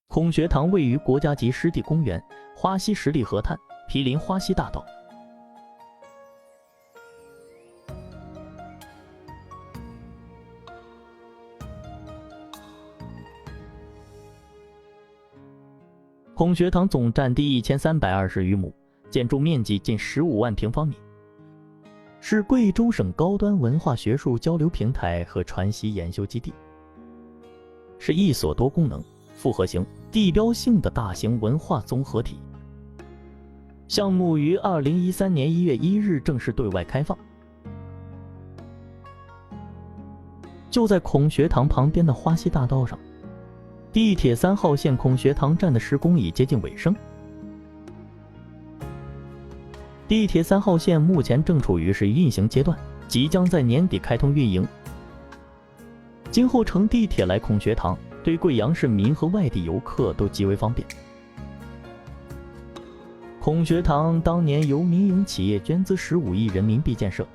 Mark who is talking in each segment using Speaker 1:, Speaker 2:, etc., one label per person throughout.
Speaker 1: 孔学堂位于国家级湿地公园花溪十里河滩，毗邻花溪大道。孔学堂总占地1320余亩，建筑面积近15万平方米，是贵州省高端文化学术交流平台和传习研修基地，是一所多功能、复合型、地标性的大型文化综合体。项目于2013年1月1日正式对外开放。就在孔学堂旁边的花溪大道上，地铁3号线孔学堂站的施工已接近尾声。地铁3号线目前正处于试运行阶段，即将在年底开通运营。今后乘地铁来孔学堂，对贵阳市民和外地游客都极为方便。孔学堂当年由民营企业捐资15亿人民币建设，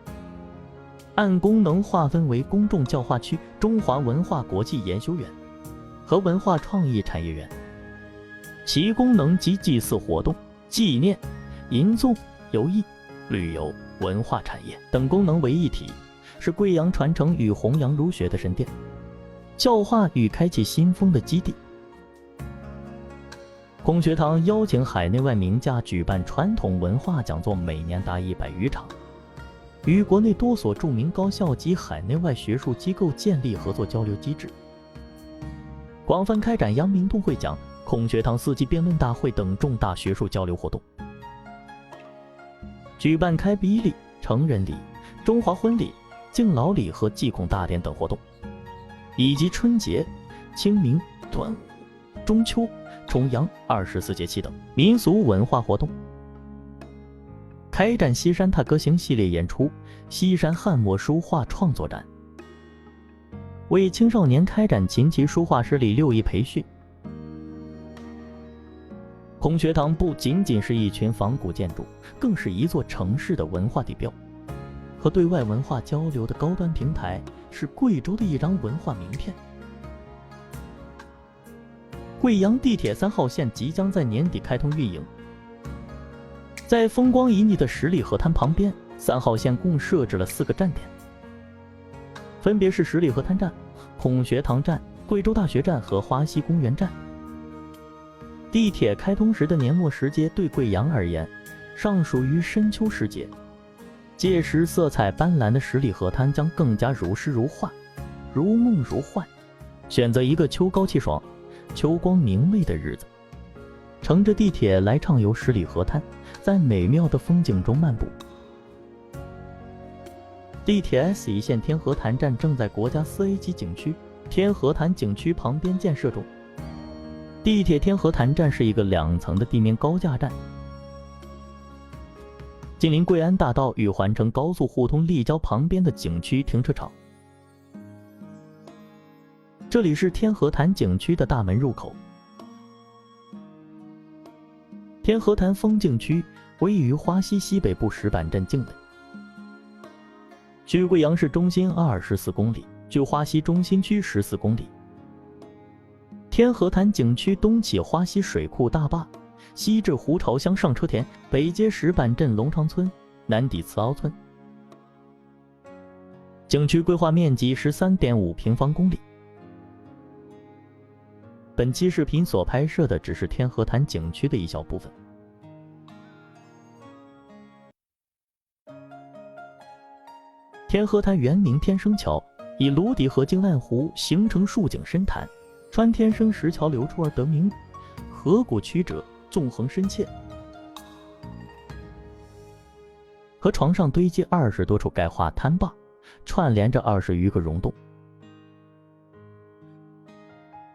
Speaker 1: 按功能划分为公众教化区、中华文化国际研修院和文化创意产业园，其功能集祭祀活动、纪念、吟诵、游艺、旅游、文化产业等功能为一体，是贵阳传承与弘扬儒学的神殿，教化与开启新风的基地。孔学堂邀请海内外名家举办传统文化讲座，每年达100余场，与国内多所著名高校及海内外学术机构建立合作交流机制，广泛开展阳明洞会讲、孔学堂4季辩论大会等重大学术交流活动，举办开笔礼、成人礼、中华婚礼、敬老礼和祭孔大典等活动，以及春节、清明、端午、中秋、重阳24节气等民俗文化活动，开展西山踏歌行系列演出、西山汉墨书画创作展，为青少年开展琴棋书画视力6艺培训。孔学堂不仅仅是一群仿古建筑，更是一座城市的文化地标和对外文化交流的高端平台，是贵州的一张文化名片。贵阳地铁3号线即将在年底开通运营，在风光旖旎的十里河滩旁边，3号线共设置了4个站点，分别是十里河滩站、孔学堂站、贵州大学站和花溪公园站。地铁开通时的年末时节对贵阳而言，尚属于深秋时节，届时色彩斑斓的十里河滩将更加如诗如画、如梦如幻。选择一个秋高气爽、秋光明媚的日子，乘着地铁来畅游十里河滩，在美妙的风景中漫步。地铁 S1线天河潭站正在国家4A 级景区天河潭景区旁边建设中。地铁天河潭站是一个2层的地面高架站，紧邻贵安大道与环城高速互通立交旁边的景区停车场。这里是天河潭景区的大门入口。天河潭风景区位于花溪西北部石板镇境内，距贵阳市中心24公里，距花溪中心区14公里。天河潭景区东起花溪水库大坝，西至胡巢乡上车田，北接石板镇龙昌村，南抵慈凹村。景区规划面积13.5平方公里。本期视频所拍摄的只是天河潭景区的一小部分。天河潭原名天生桥，以芦底河经岸湖形成竖井深潭，穿天生石桥流出而得名，河谷曲折，纵横深切。河床上堆积20多处钙化滩坝，串联着20余个溶洞，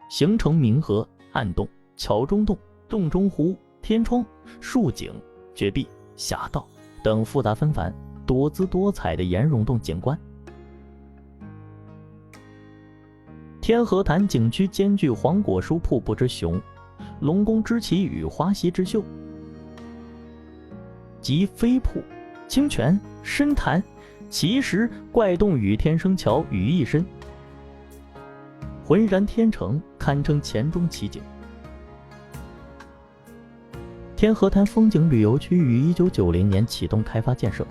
Speaker 1: 形成明河、暗洞、桥中洞、洞中湖、天窗、竖井、绝壁、峡道等复杂纷繁、多姿多彩的岩溶洞景观。天河潭景区兼具黄果树瀑布之雄、龙宫之奇与花溪之秀，集飞瀑、清泉、深潭、奇石、怪洞与天生桥于一身，浑然天成，堪称黔中奇景。天河滩风景旅游区于1990年启动开发建设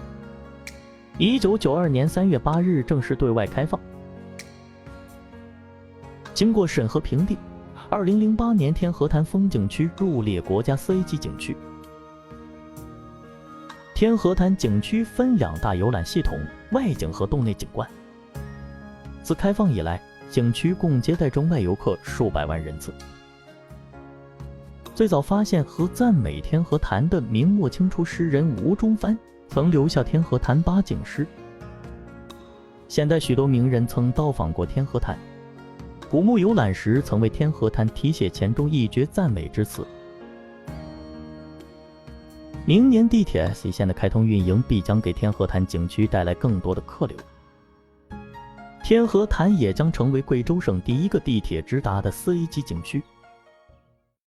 Speaker 1: ，1992年3月8日正式对外开放。经过审核评定，2008年天河滩风景区入列国家4A级景区。天河滩景区分2大游览系统，外景和洞内景观。自开放以来，景区共接待中外游客数百万人次。最早发现和赞美天河滩的明末清初诗人吴中藩曾留下天河滩8景诗。现代许多名人曾到访过天河滩，古墓游览时曾为天河滩题写钱钟一绝赞美之词。明年地铁 S 线的开通运营必将给天河滩景区带来更多的客流，天河滩也将成为贵州省第1个地铁直达的4A级景区。